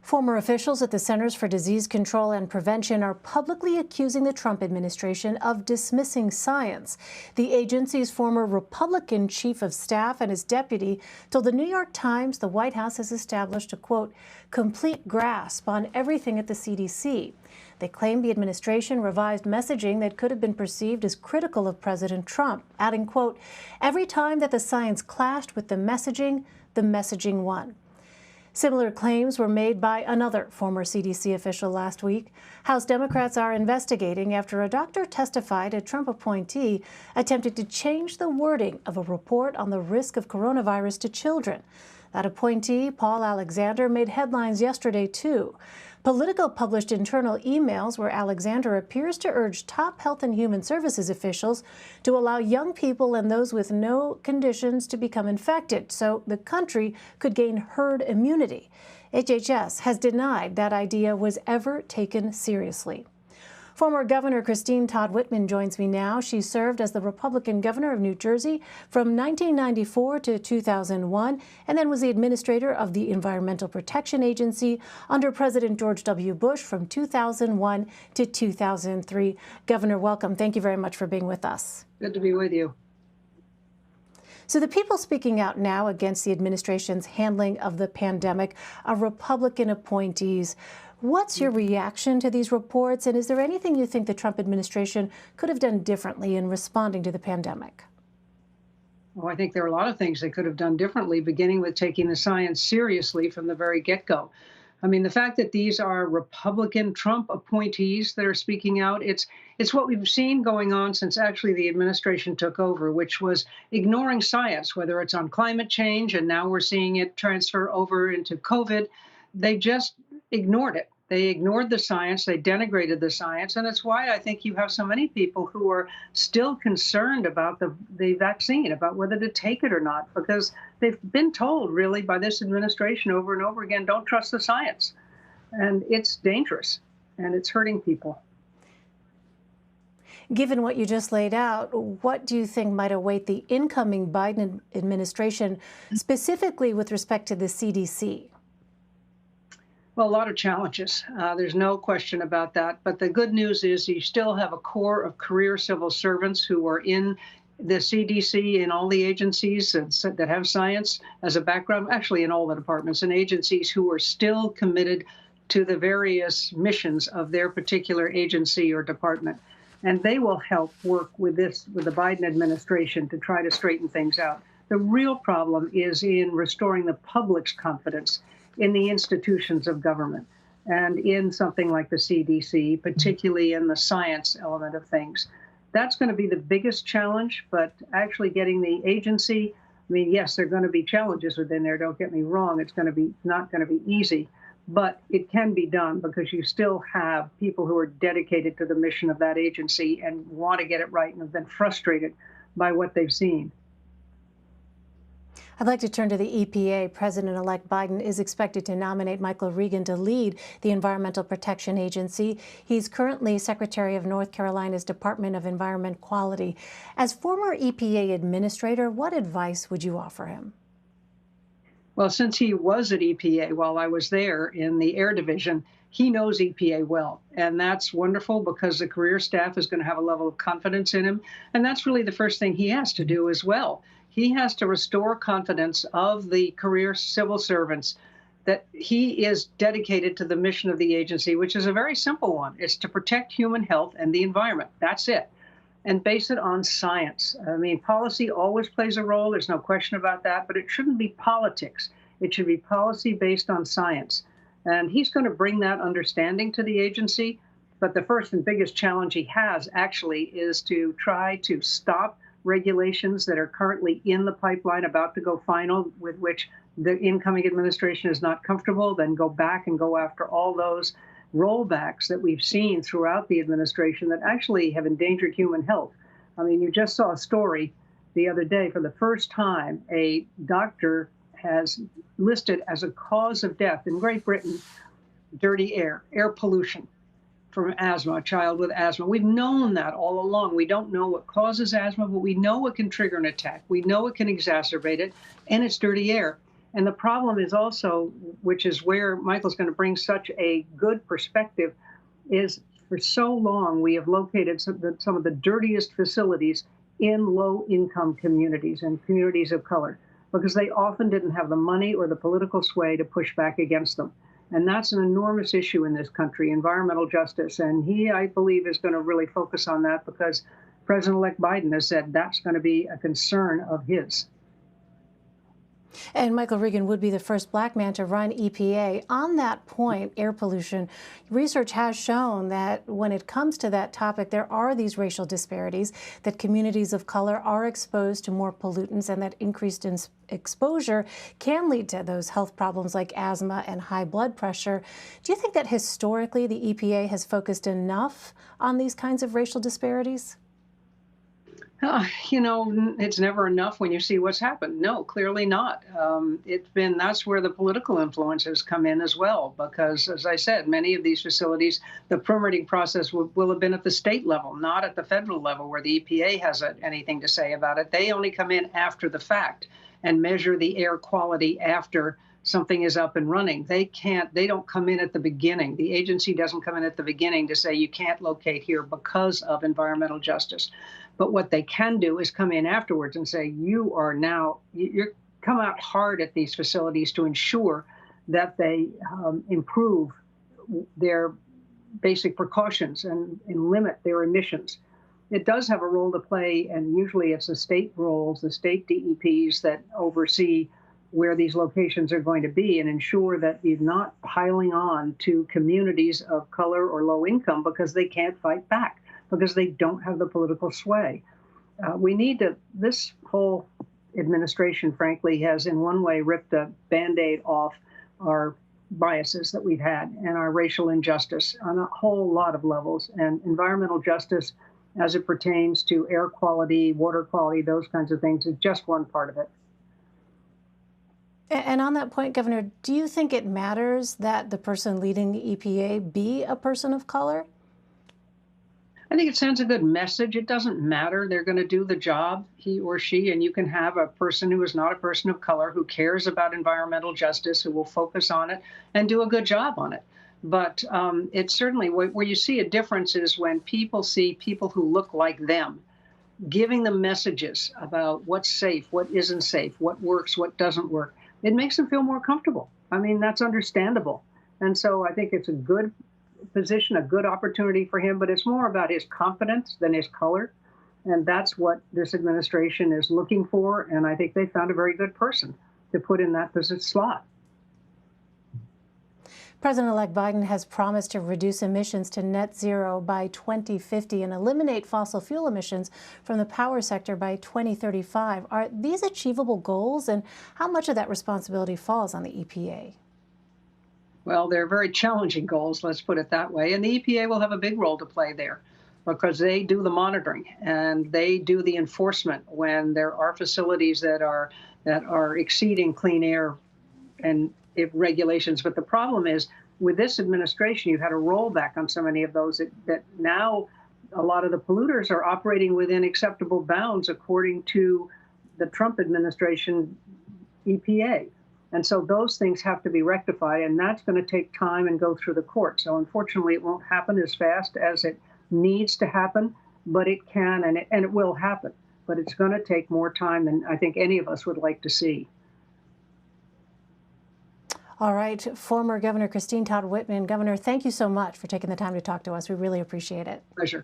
Former officials at the Centers for Disease Control and Prevention are publicly accusing the Trump administration of dismissing science. The agency's former Republican chief of staff and his deputy told the New York Times the White House has established a, quote, complete grasp on everything at the CDC. They claim the administration revised messaging that could have been perceived as critical of President Trump, adding, quote, every time that the science clashed with the messaging won. Similar claims were made by another former CDC official last week. House Democrats are investigating after a doctor testified a Trump appointee attempted to change the wording of a report on the risk of coronavirus to children. That appointee, Paul Alexander, made headlines yesterday, too. Politico published internal emails where Alexander appears to urge top health and human services officials to allow young people and those with no conditions to become infected so the country could gain herd immunity. HHS has denied that idea was ever taken seriously. Former Governor Christine Todd Whitman joins me now. She served as the Republican governor of New Jersey from 1994 to 2001, and then was the administrator of the Environmental Protection Agency under President George W. Bush from 2001 to 2003. Governor, welcome. Thank you very much for being with us. Good to be with you. So the people speaking out now against the administration's handling of the pandemic are Republican appointees. What's your reaction to these reports, and is there anything you think the Trump administration could have done differently in responding to the pandemic? Well, I think there are a lot of things they could have done differently, beginning with taking the science seriously from the very get-go. I mean, the fact that these are Republican Trump appointees that are speaking out, it's what we've seen going on since actually the administration took over, which was ignoring science, whether it's on climate change, and now we're seeing it transfer over into COVID. They just ignored it. They ignored the science. They denigrated the science. And it's why I think you have so many people who are still concerned about the vaccine, about whether to take it or not, because they've been told really by this administration over and over again, don't trust the science. And it's dangerous and it's hurting people. Given what you just laid out, what do you think might await the incoming Biden administration, specifically with respect to the CDC? Well, a lot of challenges. There's no question about that. But the good news is you still have a core of career civil servants who are in the CDC, in all the agencies that have science as a background, actually in all the departments and agencies, who are still committed to the various missions of their particular agency or department. And they will help work with the Biden administration to try to straighten things out. The real problem is in restoring the public's confidence in the institutions of government and in something like the CDC, particularly in the science element of things. That's going to be the biggest challenge, but actually getting the agency, I mean, yes, there are going to be challenges within there, don't get me wrong, it's not going to be easy, but it can be done because you still have people who are dedicated to the mission of that agency and want to get it right and have been frustrated by what they've seen. I'd like to turn to the EPA. President-elect Biden is expected to nominate Michael Regan to lead the Environmental Protection Agency. He's currently Secretary of North Carolina's Department of Environment Quality. As former EPA administrator, what advice would you offer him? Well, since he was at EPA while I was there in the Air Division, he knows EPA well. And that's wonderful because the career staff is going to have a level of confidence in him. And that's really the first thing he has to do as well. He has to restore confidence of the career civil servants that he is dedicated to the mission of the agency, which is a very simple one. It's to protect human health and the environment. That's it. And base it on science. I mean, policy always plays a role. There's no question about that. But it shouldn't be politics. It should be policy based on science. And he's going to bring that understanding to the agency. But the first and biggest challenge he has actually is to try to stop regulations that are currently in the pipeline about to go final, with which the incoming administration is not comfortable, then go back and go after all those rollbacks that we've seen throughout the administration that actually have endangered human health. I mean, you just saw a story the other day. For the first time, a doctor has listed as a cause of death in Great Britain dirty air pollution from asthma, a child with asthma. We've known that all along. We don't know what causes asthma, but we know it can trigger an attack. We know it can exacerbate it, and it's dirty air. And the problem is also, which is where Michael's going to bring such a good perspective, is for so long we have located some of the dirtiest facilities in low-income communities and communities of color because they often didn't have the money or the political sway to push back against them. And that's an enormous issue in this country, environmental justice. And he, I believe, is going to really focus on that because President-elect Biden has said that's going to be a concern of his. And Michael Regan would be the first black man to run EPA. On that point, air pollution, research has shown that when it comes to that topic, there are these racial disparities, that communities of color are exposed to more pollutants, and that increased exposure can lead to those health problems like asthma and high blood pressure. Do you think that historically the EPA has focused enough on these kinds of racial disparities? It's never enough when you see what's happened. No, clearly not. That's where the political influence has come in as well, because, as I said, many of these facilities, the permitting process will have been at the state level, not at the federal level where the EPA has anything to say about it. They only come in after the fact and measure the air quality after something is up and running. They don't come in at the beginning. The agency doesn't come in at the beginning to say you can't locate here because of environmental justice. But what they can do is come in afterwards and say, you're come out hard at these facilities to ensure that they improve their basic precautions and limit their emissions. It does have a role to play, and usually it's the state roles, the state DEPs that oversee where these locations are going to be and ensure that you're not piling on to communities of color or low income because they can't fight back, because they don't have the political sway. This whole administration, frankly, has in one way ripped a Band-Aid off our biases that we've had and our racial injustice on a whole lot of levels. And environmental justice, as it pertains to air quality, water quality, those kinds of things, is just one part of it. And on that point, Governor, do you think it matters that the person leading the EPA be a person of color? I think it sends a good message. It doesn't matter. They're going to do the job, he or she, and you can have a person who is not a person of color, who cares about environmental justice, who will focus on it and do a good job on it. But it's certainly where you see a difference is when people see people who look like them, giving them messages about what's safe, what isn't safe, what works, what doesn't work. It makes them feel more comfortable. I mean, that's understandable. And so I think it's a good position, a good opportunity for him, but it's more about his competence than his color. And that's what this administration is looking for. And I think they found a very good person to put in that slot. President-elect Biden has promised to reduce emissions to net zero by 2050 and eliminate fossil fuel emissions from the power sector by 2035. Are these achievable goals, and how much of that responsibility falls on the EPA? Well, they're very challenging goals, let's put it that way. And the EPA will have a big role to play there because they do the monitoring and they do the enforcement when there are facilities that are exceeding clean air and regulations. But the problem is, with this administration, you've had a rollback on so many of those that now a lot of the polluters are operating within acceptable bounds according to the Trump administration EPA. And so those things have to be rectified, and that's going to take time and go through the court. So unfortunately, it won't happen as fast as it needs to happen, but it can, and it will happen. But it's going to take more time than I think any of us would like to see. All right, former Governor Christine Todd Whitman. Governor, thank you so much for taking the time to talk to us. We really appreciate it. Pleasure.